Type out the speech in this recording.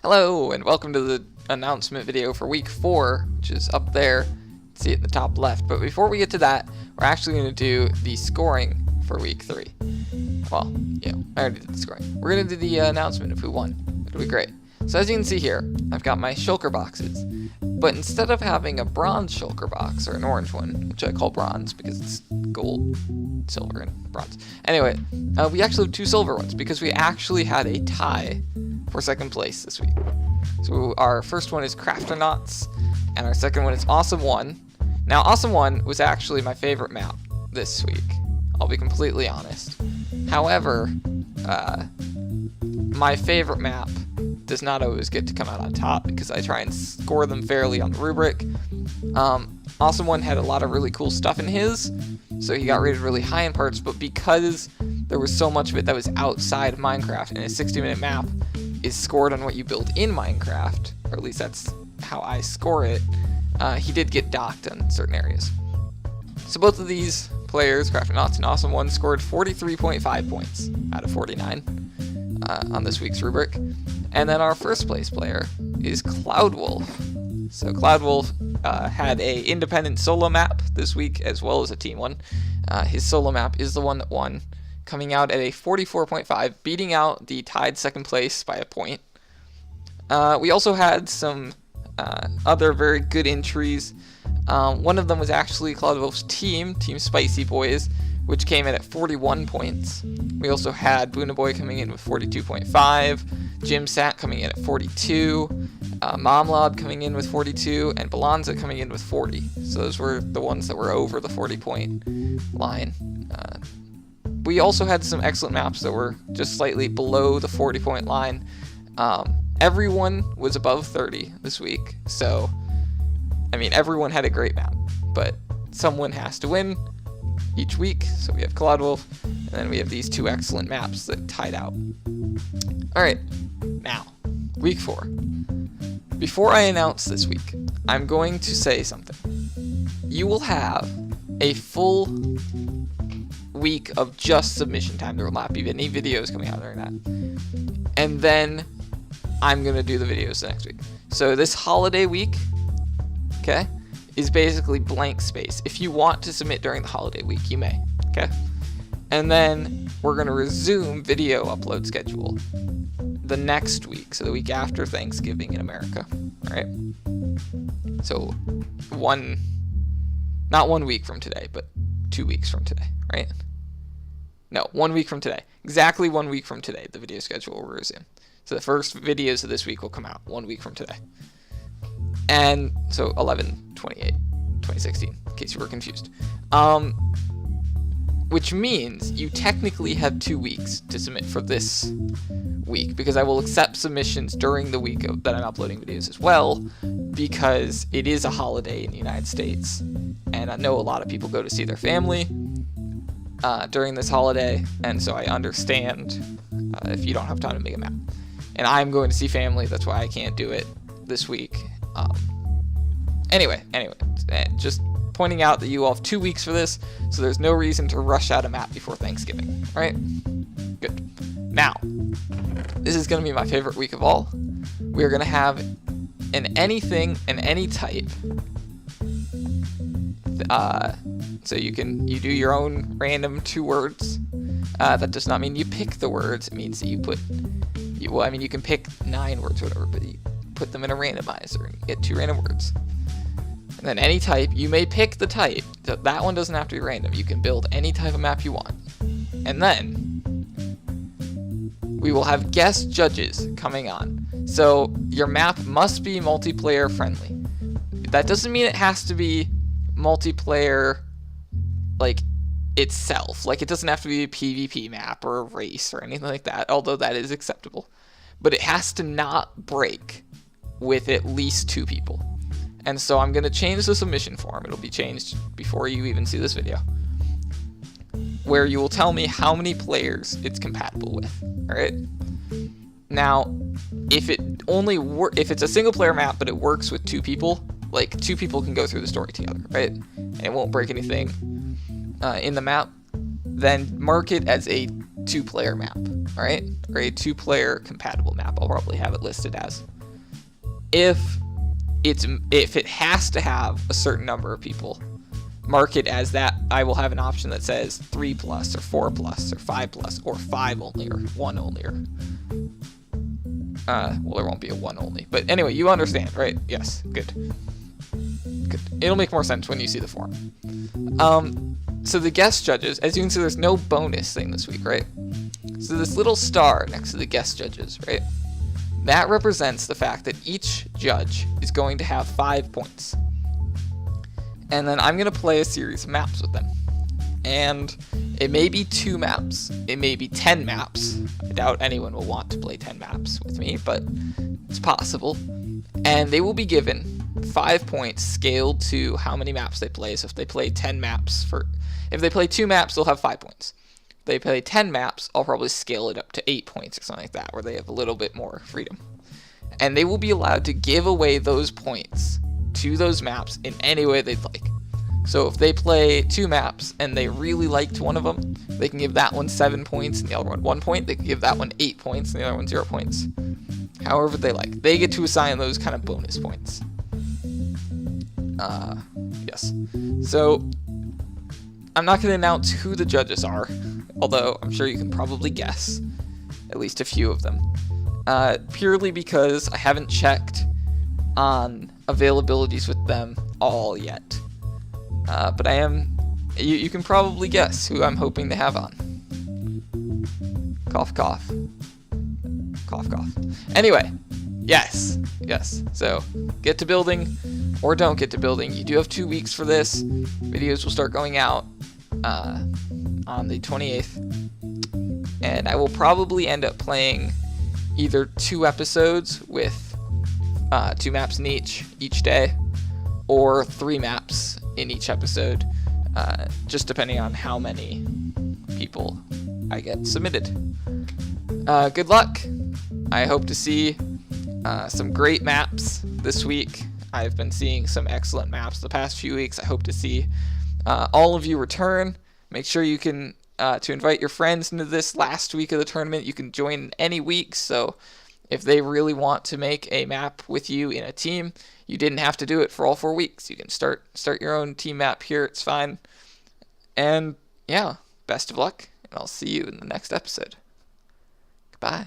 Hello, and welcome to the announcement video for week 4, which is up there. See it in the top left. But before we get to that, we're actually going to do the scoring for week 3. Well, yeah, I already did the scoring. We're going to do the announcement of who won. It'll be great. So as you can see here, I've got my shulker boxes. But instead of having a bronze shulker box, or an orange one, which I call bronze because it's gold, silver, and bronze. Anyway, we actually have 2 silver ones because we actually had a tie for second place this week. So our first one is Crafternauts, and our second one is Awesome 1. Now, Awesome 1 was actually my favorite map this week. I'll be completely honest. However, my favorite map does not always get to come out on top because I try and score them fairly on the rubric. Awesome 1 had a lot of really cool stuff in his, so he got rated really high in parts, but because there was so much of it that was outside of Minecraft and a 60-minute map is scored on what you build in Minecraft, or at least that's how I score it, he did get docked in certain areas. So both of these players, Crafternauts and Awesome 1, scored 43.5 points out of 49 on this week's rubric. And then our first place player is Cloudwolf. So Cloudwolf had a independent solo map this week as well as a team one. His solo map is the one that won, coming out at a 44.5, beating out the tied second place by a point. We also had some other very good entries. One of them was actually Cloudwolf's Team Spicy Boys, which came in at 41 points. We also had Boonaboy coming in with 42.5, Jim Sat coming in at 42, Momlob coming in with 42, and Balanza coming in with 40. So those were the ones that were over the 40-point line. We also had some excellent maps that were just slightly below the 40-point line. Everyone was above 30 this week, so, I mean, everyone had a great map, but someone has to win each week. So we have Cloudwolf, and then we have these 2 excellent maps that tied out. Alright, now, week 4. Before I announce this week, I'm going to say something. You will have a full week of just submission time. There will not be any videos coming out during that. And then I'm going to do the videos the next week. So this holiday week, okay, is basically blank space. If you want to submit during the holiday week, you may, okay? And then we're going to resume video upload schedule the next week, so the week after Thanksgiving in America, all right? So not 1 week from today, but 2 weeks from today, right? No, 1 week from today. Exactly 1 week from today, the video schedule will resume. So the first videos of this week will come out 1 week from today. And so 11/28/2016, in case you were confused. Which means you technically have 2 weeks to submit for this week, because I will accept submissions during the week that I'm uploading videos as well, because it is a holiday in the United States, and I know a lot of people go to see their family during this holiday, and so I understand if you don't have time to make a map. And I'm going to see family, that's why I can't do it this week. Anyway, just pointing out that you all have 2 weeks for this, so there's no reason to rush out a map before Thanksgiving, right? Good. Now, this is going to be my favorite week of all. We're going to have an anything and any type. So you do your own random 2 words. That does not mean you pick the words. It means that you can pick 9 words or whatever, but you put them in a randomizer and get 2 random words. And then any type, you may pick the type. That one doesn't have to be random. You can build any type of map you want. And then we will have guest judges coming on. So your map must be multiplayer friendly. That doesn't mean it has to be multiplayer like itself. Like, it doesn't have to be a PvP map or a race or anything like that, although that is acceptable. But it has to not break with at least 2 people. And so I'm going to change the submission form. It'll be changed before you even see this video, where you will tell me how many players it's compatible with. All right. Now, if it's a single player map but it works with 2 people, like 2 people can go through the story together, right? And it won't break anything in the map, then mark it as a 2-player map, all right? Or a 2-player compatible map. I'll probably have it listed as. If it has to have a certain number of people, mark it as that. I will have an option that says 3+ or 4+ or 5+, or 5 only, or 1 only, or well, there won't be a 1 only, but anyway, you understand, right? Yes, good. It'll make more sense when you see the form. So the guest judges, as you can see, there's no bonus thing this week, right? So this little star next to the guest judges, right? That represents the fact that each judge is going to have 5 points. And then I'm going to play a series of maps with them. And it may be 2 maps. It may be 10 maps. I doubt anyone will want to play 10 maps with me, but it's possible. And they will be given 5 points scaled to how many maps they play. So if they play 10 maps if they play 2 maps, they'll have 5 points. If they play 10 maps, I'll probably scale it up to 8 points or something like that, where they have a little bit more freedom. And they will be allowed to give away those points to those maps in any way they'd like. So if they play 2 maps and they really liked one of them, they can give that one 7 points and the other one 1 point. They can give that one 8 points and the other one 0 points. However they like. They get to assign those kind of bonus points. Yes. So I'm not going to announce who the judges are, although I'm sure you can probably guess at least a few of them. Purely because I haven't checked on availabilities with them all yet. But I am, you can probably guess who I'm hoping to have on. Cough, cough. Cough, cough. Anyway, yes. So, get to building, or don't get to building. You do have 2 weeks for this. Videos will start going out on the 28th. And I will probably end up playing either 2 episodes with 2 maps in each day, or 3 maps in each episode, just depending on how many people I get submitted. Good luck. I hope to see some great maps this week. I've been seeing some excellent maps the past few weeks. I hope to see all of you return. Make sure you can to invite your friends into this last week of the tournament. You can join any week, so if they really want to make a map with you in a team, you didn't have to do it for all 4 weeks. You can start your own team map here. It's fine. And yeah, best of luck, and I'll see you in the next episode. Goodbye.